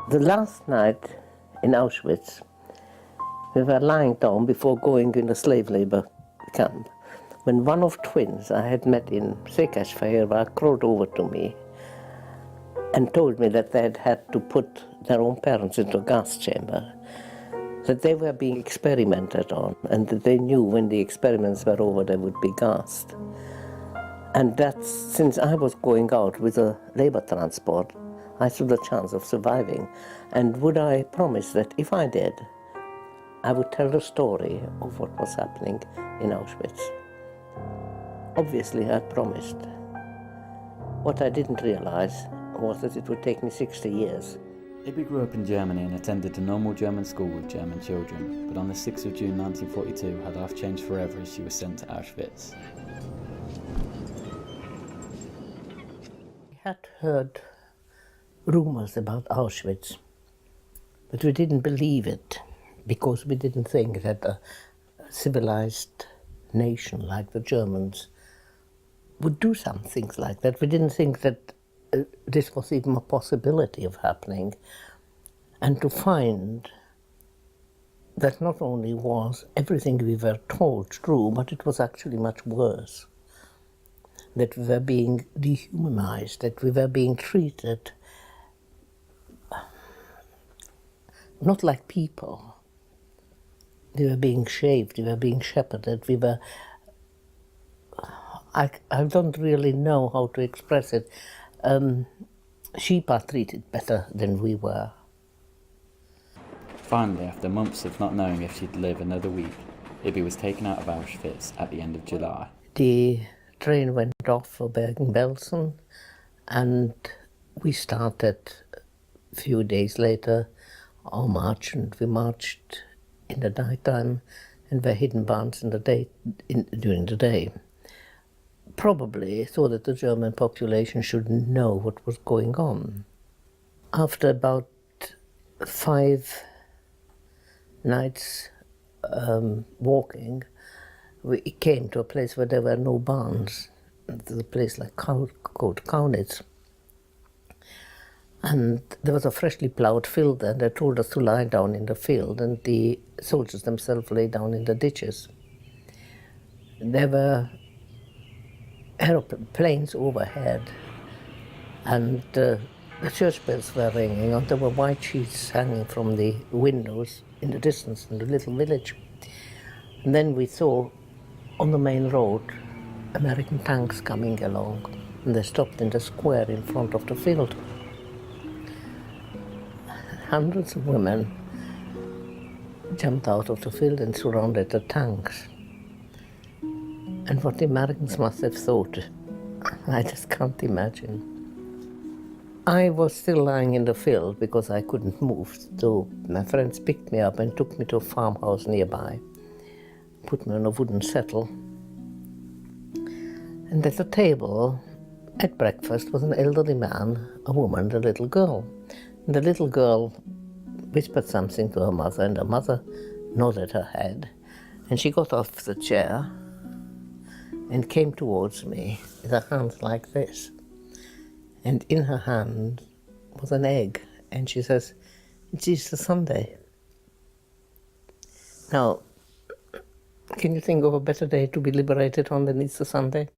The last night in Auschwitz, we were lying down before going in the slave labor camp, when one of twins I had met in Székesfehérvár crawled over to me and told me that they had had to put their own parents into a gas chamber, that they were being experimented on, and that they knew when the experiments were over they would be gassed. And that since I was going out with a labor transport, I stood a chance of surviving. And would I promise that if I did, I would tell the story of what was happening in Auschwitz. Obviously, I promised. What I didn't realize was that it would take me 60 years. Ibby grew up in Germany and attended a normal German school with German children, but on the 6th of June 1942 her life changed forever as she was sent to Auschwitz. We had heard rumors about Auschwitz, but we didn't believe it because we didn't think that a civilized nation like the Germans would do some things like that. We didn't think that this was even a possibility of happening. And to find that not only was everything we were told true, but it was actually much worse. That we were being dehumanized, that we were being treated not like people. We were being shaved, we were being shepherded, we were... I don't really know how to express it. Sheep are treated better than we were. Finally, after months of not knowing if she'd live another week, Ibby was taken out of Auschwitz at the end of July. The train went off for Bergen-Belsen, and we started a few days later our march, and we marched in the night time and were hidden barns during the day. Probably so that the German population should know what was going on. After about 5 nights walking, we came to a place where there were no barns. It was a place called Kaunitz. And there was a freshly ploughed field there, and they told us to lie down in the field, and the soldiers themselves lay down in the ditches. There were aeroplanes overhead, and the church bells were ringing, and there were white sheets hanging from the windows in the distance in the little village. And then we saw on the main road American tanks coming along, and they stopped in the square in front of the field. Hundreds of women jumped out of the field and surrounded the tanks. And what the Americans must have thought, I just can't imagine. I was still lying in the field because I couldn't move, so my friends picked me up and took me to a farmhouse nearby, put me on a wooden settle. And at the table, at breakfast, was an elderly man, a woman, and a little girl. And the little girl whispered something to her mother, and her mother nodded her head. And she got off the chair and came towards me with her hands like this. And in her hand was an egg. And she says, "It's Easter Sunday." Now, can you think of a better day to be liberated on than Easter Sunday?